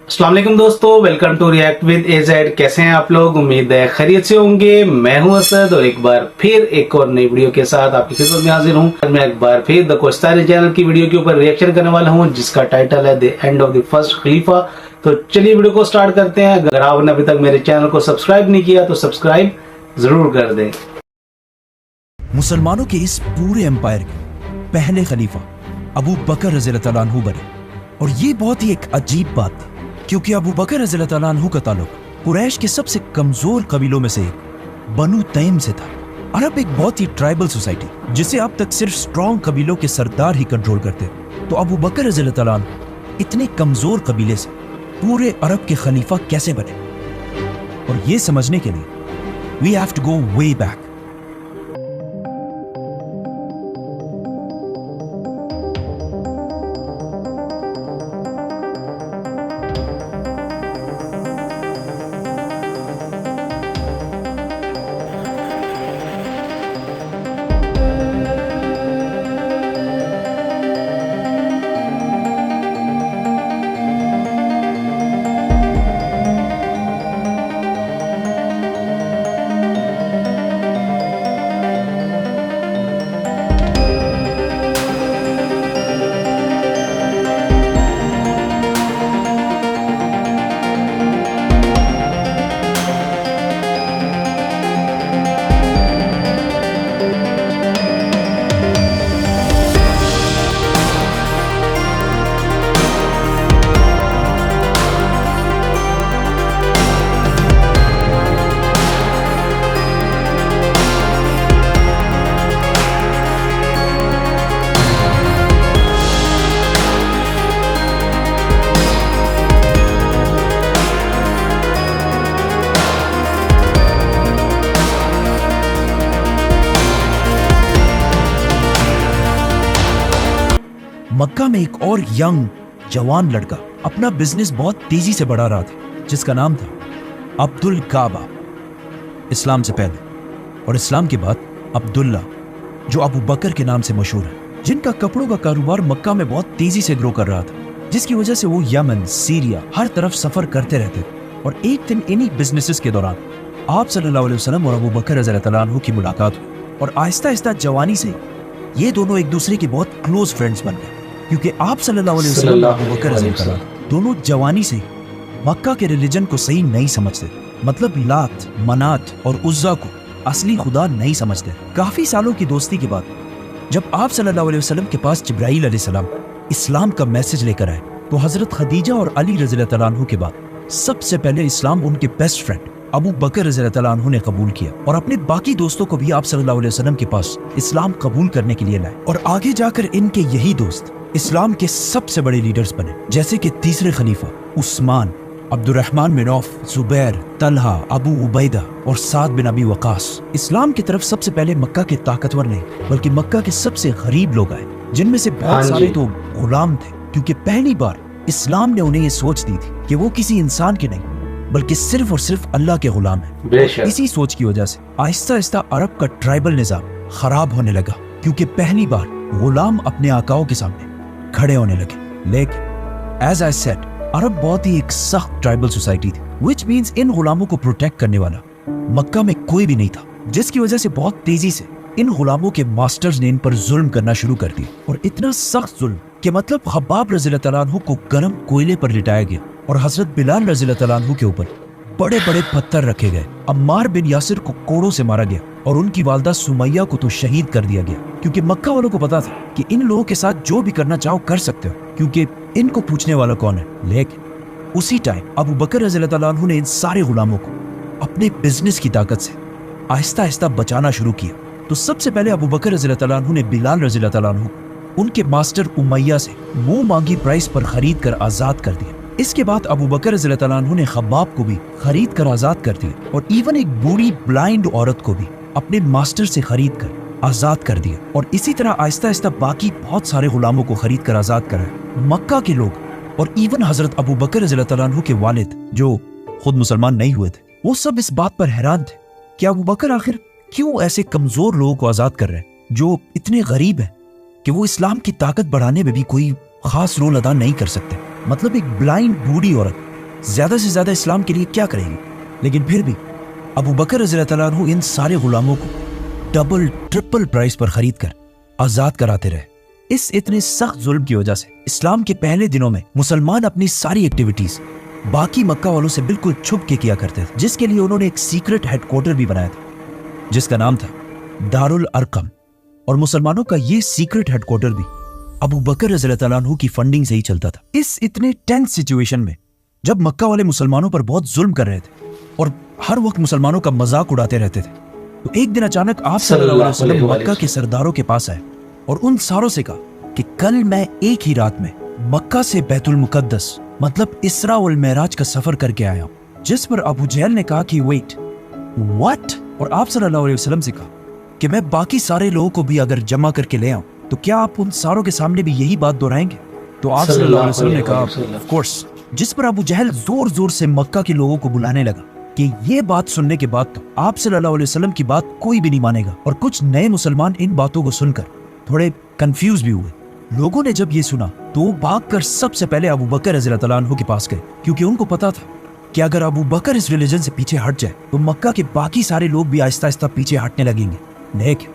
अस्सलाम वालेकुम दोस्तों, welcome to react with A Z. कैसे हैं आप लोग? उम्मीद है खैरियत से होंगे। मैं हूं असद और एक बार फिर एक और नई वीडियो के साथ आपकी खिदमत में हाजिर हूं। मैं एक बार फिर द कोस्तारी चैनल की वीडियो के ऊपर रिएक्शन करने वाला हूं, जिसका टाइटल है the end of the first Khalifa. तो चलिए वीडियो को स्टार्ट करते हैं। अगर आपने अभी तक मेरे चैनल को सब्सक्राइब नहीं किया तो सब्सक्राइब जरूर कर दें। मुसलमानों के इस पूरे एम्पायर के पहले खलीफा अबू बकर रज़ियल्लाहु तआला अन्हु बने, और ये बहुत ही एक अजीब बात थी, क्योंकि अबू बकर रज़ियल्लाहु तआला अन्हु का ताल्लुक कुरैश के सबसे कमजोर कबीलों में से एक बनु तैम से था। अरब एक बहुत ही ट्राइबल सोसाइटी, जिसे अब तक सिर्फ स्ट्रॉन्ग कबीलों के सरदार ही कंट्रोल करते। तो अबू बकर रज़ियल्लाहु तआला अन्हु इतने कमजोर कबीले से पूरे अरब के खलीफा कैसे बने? और ये समझने के लिए we have to go way back. Mecca में एक और यंग जवान लड़का अपना बिजनेस बहुत तेजी से बढ़ा रहा था, जिसका नाम था अब्दुल काबा। इस्लाम से पहले और इस्लाम के बाद अब्दुल्ला, जो अबू बकर के नाम से मशहूर है, जिनका कपड़ों का कारोबार मक्का में बहुत तेजी से ग्रो कर रहा था, जिसकी वजह से वो यमन, सीरिया हर तरफ सफर करते रहते थे। और एक दिन इन्हीं बिजनेसेस के दौरान आप सल्लल्लाहु अलैहि वसल्लम और अबू बकर रज़ियल्लाहु तआला अन्हु की मुलाकात हुई, और आहिस्ता आहिस्ता जवानी से ये दोनों एक दूसरे के बहुत क्लोज फ्रेंड्स बन गए, क्योंकि आप सल्लल्लाहु अलैहि वसल्लम और अबू बकर रज़ियल्लाहु तआला दोनों जवानी से मक्का के रिलीजन को सही नहीं समझते। मतलब लात, मनात और उज़्ज़ा को असली खुदा नहीं समझते। काफी सालों की दोस्ती के बाद जब आप सल्लल्लाहु अलैहि वसल्लम के पास जिब्राईल अलैहिस्सलाम इस्लाम का मैसेज लेकर आए, तो हजरत खदीजा और अली रज़ियल्लाहु तआला अन्हु के बाद सबसे पहले इस्लाम उनके बेस्ट फ्रेंड अबू बकर रज़ियल्लाहु तआला अन्हु ने कबूल किया, और अपने बाकी दोस्तों को भी आप सल्लल्लाहु अलैहि वसल्लम के पास इस्लाम कबूल करने के लिए लाए। और आगे जाकर इनके यही दोस्त इस्लाम के सबसे बड़े लीडर्स बने, जैसे कि तीसरे खलीफा Usman, Abdurrahman bin Auf, Zubair, Talha, Abu Ubaidah और साद बिन अबी वकास। इस्लाम की तरफ सबसे पहले मक्का के ताकतवर नहीं, बल्कि मक्का के सबसे गरीब लोग आए, जिनमें से बहुत सारे तो गुलाम थे, क्योंकि पहली बार इस्लाम ने उन्हें ये सोच दी थी कि वो किसी इंसान के नहीं, बल्कि सिर्फ और सिर्फ अल्लाह के गुलाम है। इसी सोच की वजह से आहिस्ता आहिस्ता अरब का ट्राइबल निजाम खराब होने लगा, क्योंकि पहली बार गुलाम अपने आकाओं के सामने खड़े होने लगे। लेकिन एज आई सेड, अरब बहुत ही एक सख्त ट्राइबल सोसाइटी थी, व्हिच मींस इन गुलामों को प्रोटेक्ट करने वाला मक्का में कोई भी नहीं था, जिसकी वजह से बहुत तेजी से इन गुलामों के मास्टर्स ने इन पर जुल्म करना शुरू कर दिया। और इतना सख्त जुल्म कि मतलब खब्बाब रज़ियल्लाहु तआला अन्हु को गर्म कोयले पर लिटाया गया, और हजरत बिलाल रज़ियल्लाहु तआला अन्हु के ऊपर बड़े बड़े पत्थर रखे गए। अम्मार बिन यासिर को कोड़ों से मारा गया, और उनकी वालदा सुमैया को तो शहीद कर दिया गया, क्योंकि मक्का वालों को पता था कि इन लोगों के साथ जो भी करना चाहो कर सकते हो, क्योंकि इनको पूछने वाला कौन है। लेकिन उसी टाइम अबू बकर रज़ियल्लाहु तआला अन्हु ने इन सारे गुलामों को अपने बिजनेस की ताकत से आहिस्ता आहिस्ता बचाना शुरू किया। तो सबसे पहले अबू बकर रज़ियल्लाहु तआला अन्हु ने बिलाल रज़ियल्लाहु तआला अन्हु उनके मास्टर उमैया से मुंह मांगी प्राइस पर खरीद कर आजाद कर दिया। इसके बाद अबू बकर रज़ियल्लाहु तआला अन्हु ने खब्बाब को भी खरीद कर आजाद कर दिया, और इवन एक बूढ़ी ब्लाइंड औरत को भी अपने मास्टर से खरीद कर आजाद कर दिया। और इसी तरह आहिस्ता आहिस्ता बाकी बहुत सारे गुलामों को खरीद कर आजाद कराया। मक्का के लोग और इवन हजरत अबू बकर रज़ियल्लाहु तआला अन्हु के वालिद, जो खुद मुसलमान नहीं हुए थे, वो सब इस बात पर हैरान थे कि अबू बकर आखिर क्यों ऐसे कमजोर लोगों को आजाद कर रहे हैं जो इतने गरीब हैं, कि वो इस्लाम की ताकत बढ़ाने में भी कोई खास रोल अदा नहीं कर सकते। मतलब एक ब्लाइंड बूढ़ी औरत ज्यादा से ज्यादा इस्लाम के लिए क्या करेगी? लेकिन फिर भी अबू बकर रज़ियल्लाहु तआला अन्हु इन सारे गुलामों को डबल ट्रिपल प्राइस पर खरीद कर आजाद कराते रहे। इस इतने सख्त जुल्म की वजह से इस्लाम के पहले दिनों में मुसलमान अपनी सारी एक्टिविटीज बाकी मक्का वालों से बिल्कुल छुप के किया करते थे, जिसके लिए उन्होंने एक सीक्रेट हेडक्वार्टर भी बनाया था जिसका नाम था दारुल अरकम। और मुसलमानों का ये सीक्रेट हेडक्वार्टर भी अबू बकर रज़ियल्लाहु तआला अन्हु की फंडिंग से ही चलता था। इस इतने टेंस सिचुएशन में जब मक्का वाले मुसलमानों पर बहुत जुल्म कर रहे थे और हर वक्त मुसलमानों का मजाक उड़ाते रहते थे, तो एक दिन अचानक आप सल्लल्लाहु अलैहि वसल्लम मक्का के सरदारों के पास आए और उन सारों से कहा कि कल मैं एक ही रात में मक्का से बैतुल मुकद्दस मतलब इसरा वल मेराज का सफर करके आया हूं। जिस पर अबू जहल ने कहा कि वेट व्हाट, और आप सल्लल्लाहु अलैहि वसल्लम से कहा कि मैं बाकी सारे लोगों को भी अगर जमा करके ले आऊं तो क्या आप उन सारों के सामने भी यही बात दोहराएंगे? तो आप सल्लल्लाहु अलैहि वसल्लम ने कहा ऑफ कोर्स। जिस पर अबू जहल जोर जोर से मक्का के लोगों को बुलाने लगा कि ये बात सुनने के बाद तो आप सल्लल्लाहु अलैहि वसल्लम की बात कोई भी नहीं मानेगा। और कुछ नए मुसलमान इन बातों को सुनकर थोड़े कंफ्यूज भी हुए। लोगों ने जब ये सुना तो वो भागकर सबसे पहले अबू बकर रज़ियल्लाहु तआला अन्हु के पास गए, क्योंकि उनको पता था कि अगर अबू बकर इस रिलीजन से पीछे हट जाए तो मक्का के बाकी सारे लोग भी आहिस्ता आहिस्ता पीछे हटने लगेंगे। लेकिन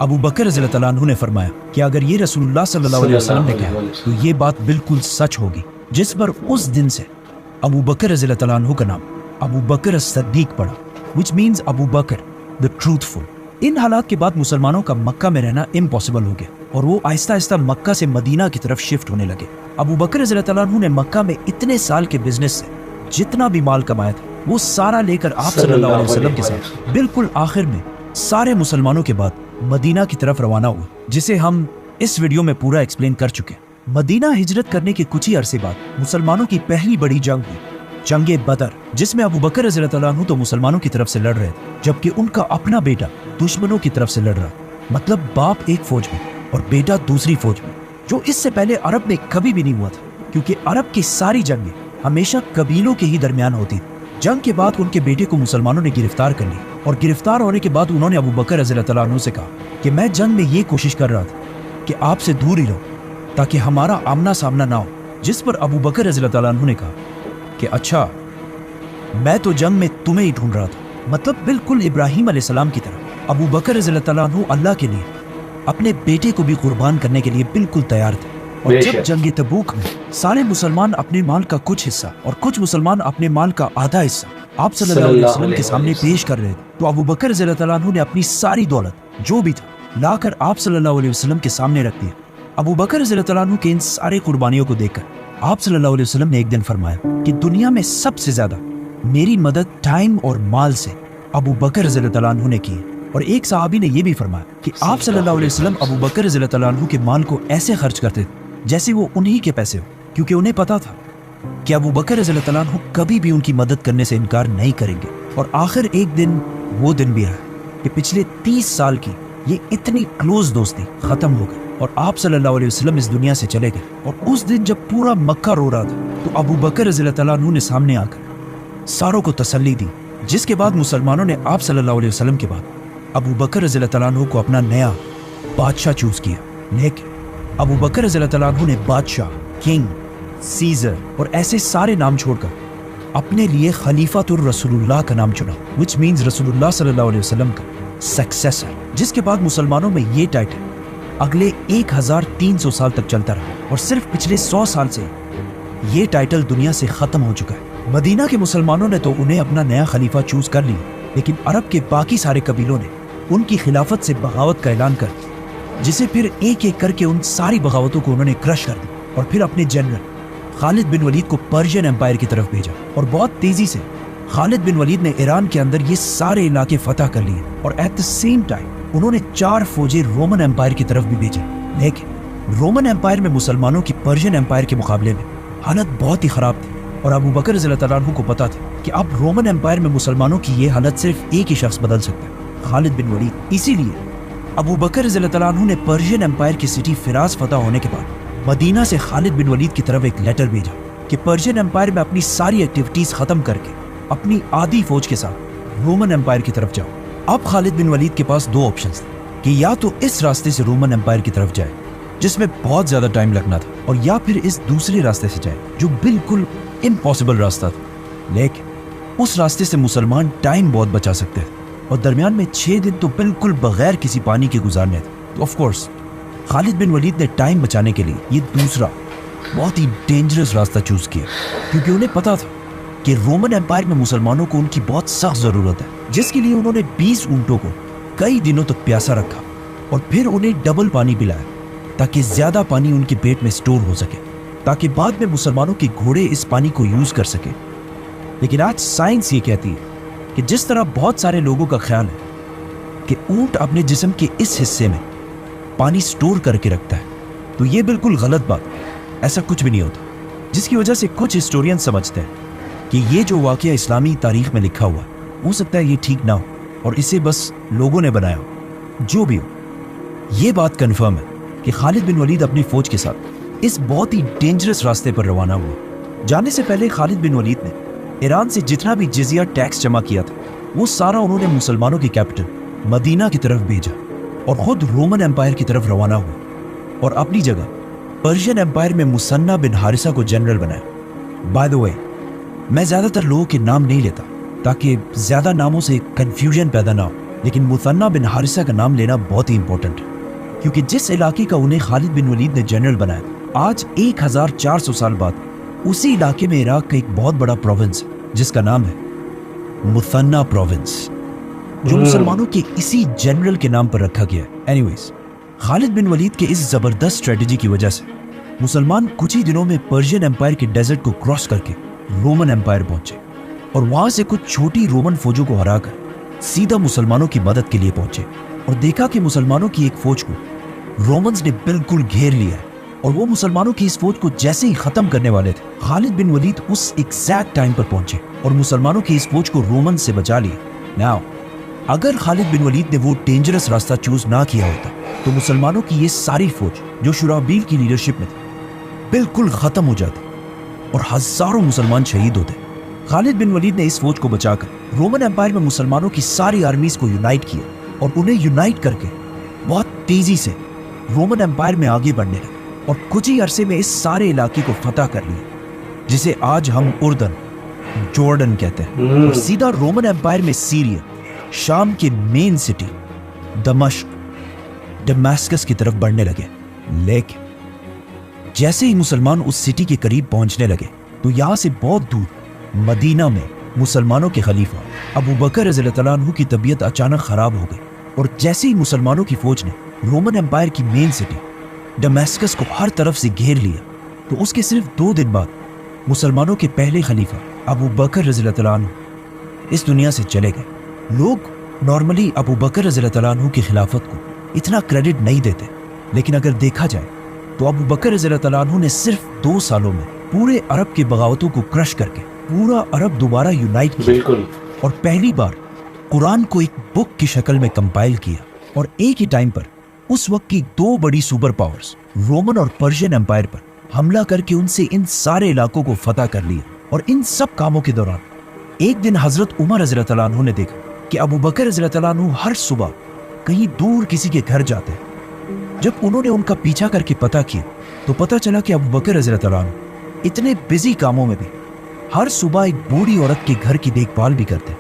अबू बकर रज़ियल्लाहु तआला अन्हु ने फरमाया कि अगर ये रसूलुल्लाह सल्लल्लाहु अलैहि वसल्लम ने कहा तो ये बात बिल्कुल सच होगी। जिस पर उस दिन से अबू बकर रज़ियल्लाहु तआला अन्हु का नाम अबू बकर सद्दीक पड़ा, which means Abu Bakr the truthful. इन हालात के बाद मुसलमानों का मक्का में रहना इम्पॉसिबल हो गया और वो आहिस्ता आहिस्ता मक्का से मदीना की तरफ शिफ्ट होने लगे। अबू बकर रज़ियल्लाहु तआला अन्हु ने मक्का में इतने साल के बिजनेस से जितना भी माल कमाया था वो सारा लेकर आप सल्लल्लाहु अलैहि वसल्लम के साथ बिल्कुल आखिर में सारे मुसलमानों के बाद मदीना की तरफ रवाना हुआ, जिसे हम इस वीडियो में पूरा एक्सप्लेन कर चुके हैं। मदीना हिजरत करने के कुछ ही अरसे बाद मुसलमानों की पहली बड़ी जंग हुई, जंगे बदर, जिसमें अबू बकर रज़ियल्लाहु तआला अन्हु तो मुसलमानों की तरफ से लड़ रहे थे, जबकि उनका अपना बेटा दुश्मनों की तरफ से लड़ रहा। मतलब बाप एक फौज में और बेटा दूसरी फौज में, जो इससे पहले अरब में कभी भी नहीं हुआ था, क्योंकि अरब की सारी जंगें हमेशा कबीलों के ही दरमियान होती थी। जंग के बाद उनके बेटे को मुसलमानों ने गिरफ्तार कर लिया और गिरफ्तार होने के बाद उन्होंने अबू बकर रज़ियल्लाहु तआला अन्हु से कहा कि मैं जंग में ये कोशिश कर रहा था कि आपसे दूर ही रहो ताकि हमारा आमना सामना ना हो। जिस पर अबू बकर रज़ियल्लाहु तआला अन्हु ने कहा कि अच्छा, मैं तो जंग में तुम्हें ही ढूंढ रहा था। मतलब बिल्कुल इब्राहिम अलैहिस्सलाम की तरह अबू बकर रज़ियल्लाहु तआला अन्हु अल्लाह के लिए अपने बेटे को भी कुर्बान करने के लिए बिल्कुल तैयार थे। और जब जंग तबूक में सारे मुसलमान अपने माल का कुछ हिस्सा और कुछ मुसलमान अपने माल का आधा हिस्सा आप सल्लल्लाहु अलैहि वसल्लम के सामने पेश कर रहे थे, तो अबू बकर रज़ियल्लाहु तआला अन्हु ने अपनी सारी दौलत जो भी था लाकर आप सल्लल्लाहु अलैहि वसल्लम के सामने रख दिया। अबू बकर रज़ियल्लाहु तआला अन्हु के इन सारे कुर्बानियों को देखकर आप सल्लल्लाहु अलैहि वसल्लम ने एक दिन फरमाया कि दुनिया में सबसे ज्यादा मेरी मदद टाइम और माल से अबू बकर रज़ियल्लाहु तआला अन्हु ने की। और एक सहाबी ने यह भी फरमाया कि आप सल्लल्लाहु अलैहि वसल्लम अबू बकर रज़ियल्लाहु तआला अन्हु के माल को ऐसे खर्च करते थे जैसे वो उन्हीं के पैसे हो, क्योंकि उन्हें पता था कि अबू बकर रज़ियल्लाहु तआला अन्हु कभी भी उनकी मदद करने से इनकार नहीं करेंगे। और आखिर एक दिन वो दिन भी आया कि पिछले 30 साल की ये इतनी क्लोज दोस्ती खत्म हो गई और आप सल्लल्लाहु अलैहि वसल्लम इस दुनिया से चले गए। और उस दिन जब पूरा मक्का रो रहा था तो अबू बकर रज़ियल्लाहु तआला अन्हु ने सामने आकर सारों को तसल्ली दी, जिसके बाद मुसलमानों ने आप सल्लल्लाहु अलैहि वसल्लम के बाद अबू बकर रज़ियल्लाहु तआला अन्हु को अपना नया बादशाह चूज किया। लेकिन अबू बकर रज़ियल्लाहु तआला अन्हु ने बादशाह, किंग, सीजर और ऐसे सारे नाम छोड़कर अपने लिए खलीफातुर रसूलुल्लाह का नाम चुना, which means रसूलुल्लाह सल्लल्लाहु अलैहि वसल्लम का सक्सेसर। जिसके बाद मुसलमानों में ये टाइटल अगले 1300 साल तक चलता रहा और सिर्फ पिछले 100 साल से ये टाइटल दुनिया से खत्म हो चुका है। मदीना के मुसलमानों ने तो उन्हें अपना नया खलीफा चूज कर लिया, लेकिन अरब के बाकी सारे कबीलों ने उनकी खिलाफत से बगावत का ऐलान कर दिया, जिसे फिर एक एक करके उन सारी बगावतों को उन्होंने क्रश कर दिया और फिर अपने जनरल खालिद बिन वलीद को पर्शियन एम्पायर की तरफ भेजा। और बहुत तेजी से खालिद बिन वलीद ने ईरान के अंदर ये सारे इलाके फतह कर लिए और एट द सेम टाइम उन्होंने 4 फौजें रोमन एम्पायर की तरफ भी भेजी। लेकिन रोमन एम्पायर में मुसलमानों की पर्शियन एम्पायर के मुकाबले में हालत बहुत ही खराब थी और अबू बकर रज़ियल्लाहु तआला अन्हु को पता था कि अब रोमन एम्पायर में मुसलमानों की ये हालत सिर्फ एक ही शख्स बदल सकता है, खालिद बिन वलीद। इसीलिए अबू बकर रज़ियल्लाहु तआला अन्हु ने पर्शियन एम्पायर की सिटी फिराज फतह होने के बाद मदीना से खालिद बिन वलीद की तरफ एक लेटर भेजा कि पर्शियन एम्पायर में अपनी सारी एक्टिविटीज खत्म करके अपनी आधी फौज के साथ रोमन एम्पायर की तरफ जाओ। अब खालिद बिन वलीद के पास 2 ऑप्शंस थे कि या तो इस रास्ते से रोमन एम्पायर की तरफ जाए जिसमें बहुत ज्यादा टाइम लगना था, और या फिर इस दूसरे रास्ते से जाए जो बिल्कुल इम्पॉसिबल रास्ता था। लेकिन उस रास्ते से मुसलमान टाइम बहुत बचा सकते थे, और दरमियान में 6 दिन तो बिल्कुल बगैर किसी पानी के गुजारने थे। तो ऑफ कोर्स खालिद बिन वलीद ने टाइम बचाने के लिए ये दूसरा बहुत ही डेंजरस रास्ता चूज किया, क्योंकि उन्हें पता था कि रोमन एम्पायर में मुसलमानों को उनकी बहुत सख्त जरूरत है, जिसके लिए उन्होंने 20 ऊंटों को कई दिनों तक प्यासा रखा और फिर उन्हें डबल पानी पिलाया ताकि ज्यादा पानी उनके पेट में स्टोर हो सके, ताकि बाद में मुसलमानों के घोड़े इस पानी को यूज कर सके। लेकिन आज साइंस ये कहती है कि जिस तरह बहुत सारे लोगों का ख्याल है कि ऊंट अपने जिस्म के इस हिस्से में पानी स्टोर करके रखता है, तो ये बिल्कुल गलत बात है। ऐसा कुछ भी नहीं होता, जिसकी वजह से कुछ हिस्टोरियन समझते हैं कि ये जो वाकया इस्लामी तारीख में लिखा हुआ हो सकता है ये ठीक ना हो और इसे बस लोगों ने बनाया हो। जो भी हो, ये बात कंफर्म है कि खालिद बिन वलीद अपनी फौज के साथ इस बहुत ही डेंजरस रास्ते पर रवाना हुआ। जाने से पहले खालिद बिन वलीद ने ईरान से जितना भी जिजिया टैक्स जमा किया था वो सारा उन्होंने मुसलमानों की कैपिटल मदीना की तरफ भेजा और खुद रोमन एम्पायर की तरफ रवाना हुआ और अपनी जगह पर्शियन एम्पायर में मुसन्ना बिन हारिसा को जनरल बनाया। बाय द वे, मैं ज्यादातर लोगों के नाम नहीं लेता ताकि ज्यादा नामों से कंफ्यूजन पैदा ना हो, लेकिन मुसन्ना बिन हारिसा का नाम लेना बहुत ही इंपॉर्टेंट है, क्योंकि जिस इलाके का उन्हें खालिद बिन वलीद ने जनरल बनाया, आज 1400 साल बाद उसी इलाके में इराक का एक बहुत बड़ा प्रोविंस है जिसका नाम है मुसन्ना प्रोविंस, जो मुसलमानों के इसी जनरल के नाम पर रखा गया है। एनीवेज, खालिद बिन वलीद के इस जबरदस्त स्ट्रेटजी की वजह से मुसलमान कुछ ही दिनों में पर्शियन एम्पायर के डेजर्ट को क्रॉस करके रोमन एम्पायर पहुंचे और वहां से कुछ छोटी रोमन फौजों को हराकर सीधा मुसलमानों की मदद के लिए पहुंचे और देखा कि मुसलमानों की एक फौज को रोमन्स ने बिल्कुल घेर लिया है और वो मुसलमानों की इस फौज को जैसे ही खत्म करने वाले थे, खालिद बिन वलीद उस एग्जैक्ट टाइम पर पहुंचे और मुसलमानों की इस फौज को रोमन से बचा लिया। नाउ, अगर खालिद बिन वलीद ने वो डेंजरस रास्ता चूज ना किया होता तो मुसलमानों की ये सारी फौज जो शुराबील की लीडरशिप में थी बिल्कुल खत्म हो जाती और हजारों मुसलमान शहीद होते। खालिद बिन वलीद ने इस फौज को बचाकर रोमन एम्पायर में मुसलमानों की सारी आर्मीज को यूनाइट किया और उन्हें यूनाइट करके बहुत तेजी से रोमन एम्पायर में आगे बढ़ने लगे और कुछ ही अरसे में इस सारे इलाके को फतह कर लिया, जिसे आज हम उर्दन, जॉर्डन कहते हैं, और सीधा रोमन एम्पायर में सीरिया, शाम के मेन सिटी दमिश्क, दमास्कस की तरफ बढ़ने लगे। लेकिन जैसे ही मुसलमान उस सिटी के करीब पहुंचने लगे तो यहां से बहुत दूर मदीना में मुसलमानों के खलीफा अबू बकर रज़ियल्लाहु तआला अन्हु की तबीयत अचानक खराब हो गई और जैसे ही मुसलमानों की फौज ने रोमन एम्पायर की मेन सिटी दमास्कस को हर तरफ से घेर लिया तो उसके सिर्फ 2 दिन बाद मुसलमानों के पहले खलीफा अबू बकर रज़ियल्लाहु तआला अन्हु इस दुनिया से चले गए। लोग नॉर्मली अबू बकर रज़ियल्लाहु तआला अन्हु की खिलाफत को इतना क्रेडिट नहीं देते, लेकिन अगर देखा जाए तो अबू बकर रज़ियल्लाहु तआला अन्हु ने सिर्फ 2 सालों में पूरे अरब के बगावतों को क्रश करके पूरा अरब दोबारा यूनाइट किया। बिल्कुल। और पहली बार कुरान को एक बुक की शक्ल में कंपाइल किया और एक ही टाइम पर उस वक्त की 2 बड़ी सुपर पावर्स रोमन और पर्शियन एम्पायर पर हमला करके उनसे इन सारे इलाकों को फतह कर लिया। और इन सब कामों के दौरान एक दिन हजरत उमर रज़ियल्लाहु तआला अन्हु ने देखा कि अबू बकर रज़ियल्लाहु तआला अन्हु हर सुबह कहीं दूर किसी के घर जाते हैं। जब उन्होंने उनका पीछा करके पता किया तो पता चला कि अबू बकर रज़ियल्लाहु तआला अन्हु इतने बिजी कामों में भी हर सुबह एक बूढ़ी औरत के घर की देखभाल भी करते,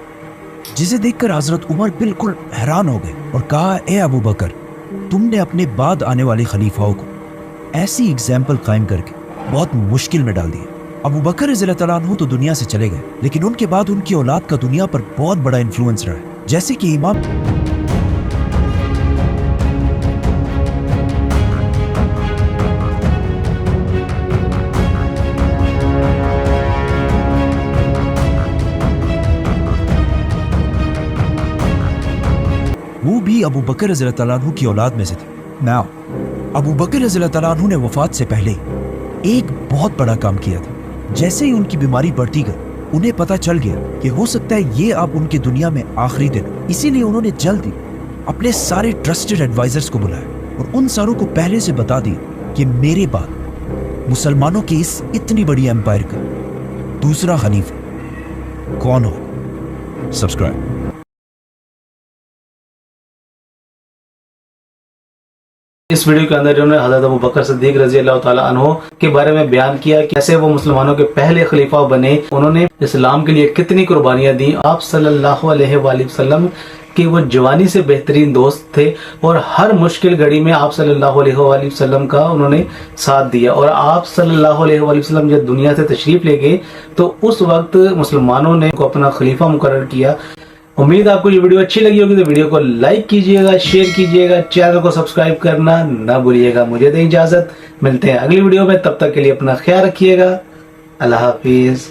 जिसे देखकर हजरत उमर बिल्कुल हैरान हो गए और कहा, ए अबू बकर, तुमने अपने बाद आने वाले खलीफाओं को ऐसी एग्जाम्पल कायम करके बहुत मुश्किल में डाल दिया। अबू बकर रज़ियल्लाहु तआला अन्हु तो दुनिया से चले गए, लेकिन उनके बाद उनकी औलाद का दुनिया पर बहुत बड़ा इन्फ्लुएंस रहा है, जैसे कि इमाम वो भी अबू बकर रज़ियल्लाहु तआला अन्हु की औलाद में से थे। नाउ, अबू बकर रज़ियल्लाहु तआला अन्हु ने वफात से पहले एक बहुत बड़ा काम किया था। जैसे ही उनकी बीमारी बढ़ती गई, उन्हें पता चल गया कि हो सकता है ये अब उनके दुनिया में आखिरी दिन, इसीलिए उन्होंने जल्द ही अपने सारे ट्रस्टेड एडवाइजर्स को बुलाया और उन सारों को पहले से बता दिया कि मेरे बाद मुसलमानों के इस इतनी बड़ी एम्पायर का दूसरा खलीफा कौन हो। सब्सक्राइब। اس ویڈیو کے اندر انہوں نے حضرت ابو بکر صدیق رضی اللہ تعالیٰ عنہ کے بارے میں بیان کیا کہ کیسے وہ مسلمانوں کے پہلے خلیفہ بنے، انہوں نے اسلام کے لیے کتنی قربانیاں دی۔ آپ صلی اللہ علیہ وآلہ وسلم کہ وہ جوانی سے بہترین دوست تھے اور ہر مشکل گھڑی میں آپ صلی اللہ علیہ وآلہ وسلم کا انہوں نے ساتھ دیا، اور آپ صلی اللہ علیہ وآلہ وسلم جب دنیا سے تشریف لے گئے تو اس وقت مسلمانوں نے کو اپنا خلیفہ مقرر کیا۔ امید آپ کو یہ ویڈیو اچھی لگی ہوگی تو ویڈیو کو لائک کیجئے گا، شیئر کیجئے گا، چینل کو سبسکرائب کرنا نہ بھولیے گا۔ مجھے دیں اجازت، ملتے ہیں اگلی ویڈیو میں، تب تک کے لیے اپنا خیال رکھیے گا۔ اللہ حافظ۔